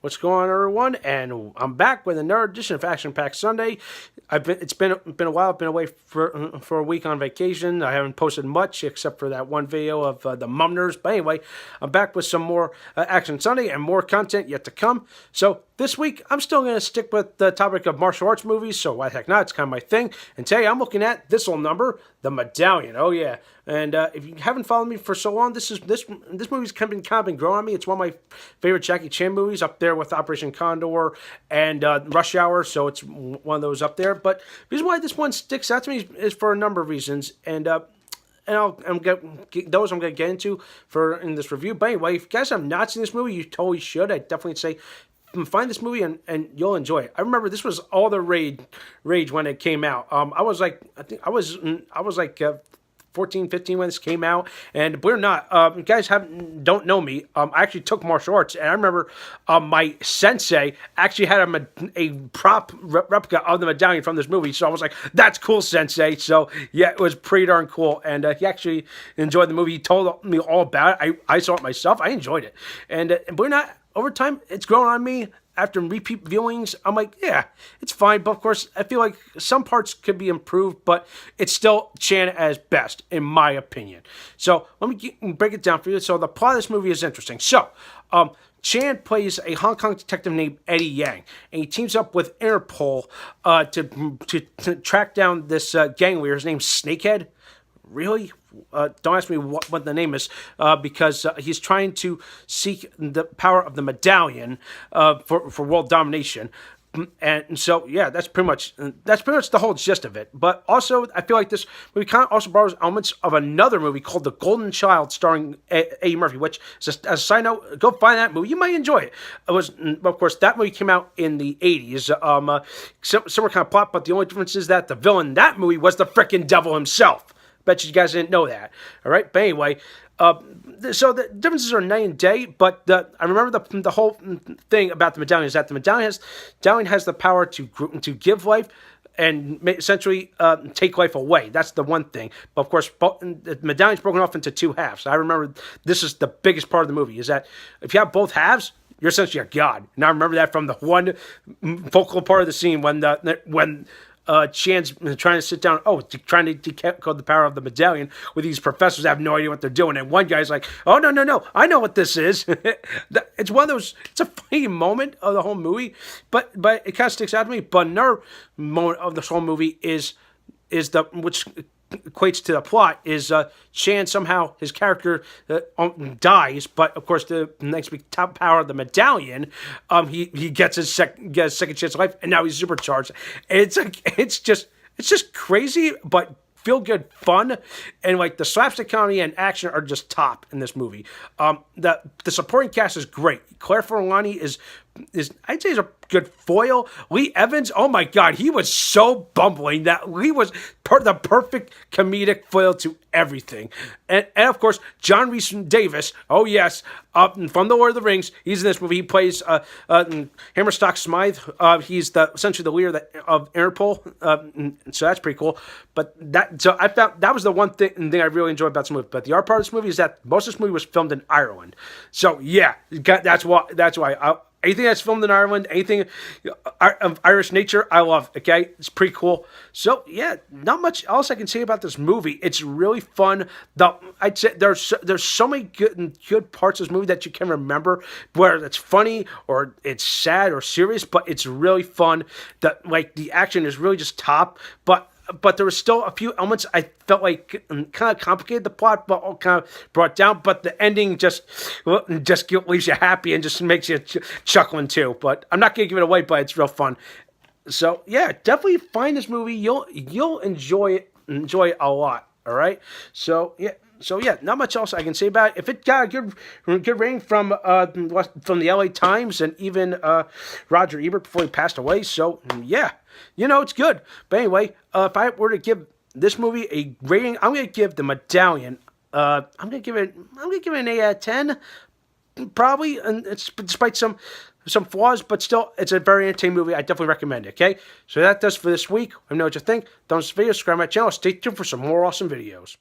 What's going on, everyone? And I'm back with another edition of Action Pack Sunday. It's been a while. I've been away for a week on vacation. I haven't posted much except for that one video of the Mumners. But anyway, I'm back with some more Action Sunday and more content yet to come. So this week, I'm still going to stick with the topic of martial arts movies. So why the heck not? It's kind of my thing. And today, I'm looking at this little number, The Medallion. Oh yeah. And if you haven't followed me for so long, this movie's kind of been growing on me. It's one of my favorite Jackie Chan movies, up there with Operation Condor and Rush Hour. So it's one of those up there. But the reason why this one sticks out to me is for a number of reasons. And I'm going to get into in this review. But anyway, if you guys have not seen this movie, you totally should. I definitely say find this movie and you'll enjoy it. I remember this was all the rage when it came out. I was like 14, 15 when this came out, and believe it or not, you guys don't know me. I actually took martial arts, and I remember my sensei actually had a prop replica of the medallion from this movie. So I was like, "That's cool, sensei." So yeah, it was pretty darn cool, and he actually enjoyed the movie. He told me all about it. I saw it myself. I enjoyed it, and believe it or not, over time, it's grown on me. After repeat viewings, I'm like, yeah, it's fine. But of course, I feel like some parts could be improved, but it's still Chan as best, in my opinion. So let me break it down for you. So the plot of this movie is interesting. So Chan plays a Hong Kong detective named Eddie Yang, and he teams up with Interpol to track down this gang leader. His name's Snakehead. Really? Don't ask me what the name is, because he's trying to seek the power of the medallion for world domination. And so, yeah, that's pretty much the whole gist of it. But also, I feel like this movie kind of also borrows elements of another movie called The Golden Child, starring Eddie Murphy. Which, as a side note, go find that movie. You might enjoy it. Of course, that movie came out in the '80s. Similar kind of plot, but the only difference is that the villain in that movie was the frickin' devil himself. Bet you guys didn't know that. All right, but anyway, so the differences are night and day. But I remember the whole thing about the medallion is that the medallion has the power to give life and essentially take life away. That's the one thing. But of course, the medallion's broken off into two halves. I remember this is the biggest part of the movie, is that if you have both halves, you're essentially a god. And I remember that from the one focal part of the scene when Chan's trying to sit down, trying to decode the power of the medallion with these professors that have no idea what they're doing. And one guy's like, oh, no, I know what this is. It's one of those, it's a funny moment of the whole movie, but it kind of sticks out to me. But another moment of this whole movie is which equates to the plot, is Chan somehow, his character dies, but of course the next big top power of the medallion, he gets his second chance of life, and now he's supercharged. It's just crazy, but feel good fun, and like the slapstick comedy and action are just top in this movie. The supporting cast is great. Claire Forlani is I'd say is a good foil. Lee Evans, oh my God, he was so bumbling that Lee was the perfect comedic foil to everything. And of course, John Rhys Davis, oh yes, from the Lord of the Rings, he's in this movie. He plays Hammerstock Smythe. He's essentially the leader of Interpol. So that's pretty cool. But I found that was the one thing I really enjoyed about this movie. But the other part of this movie is that most of this movie was filmed in Ireland. So yeah, that's why. Anything that's filmed in Ireland, anything of Irish nature, I love. Okay, it's pretty cool. So yeah, not much else I can say about this movie. It's really fun. I'd say there's so many good parts of this movie that you can remember, whether it's funny or it's sad or serious, but it's really fun. The action is really just top, but there was still a few elements I felt like kind of complicated the plot, but all kind of brought down. But the ending just leaves you happy and just makes you chuckling too. But I'm not gonna give it away, but it's real fun. So yeah, definitely find this movie. You'll enjoy it a lot. All right. So yeah, not much else I can say about it. If it got a good rating from the LA Times and even Roger Ebert before he passed away, so yeah, it's good. But anyway, if I were to give this movie a rating, I'm gonna give the Medallion. I'm gonna give it an 8 out of 10, probably, and it's despite some flaws, but still, it's a very entertaining movie. I definitely recommend it. Okay, so that does for this week. Let me know what you think. Thumbs up the video, subscribe to my channel. Stay tuned for some more awesome videos.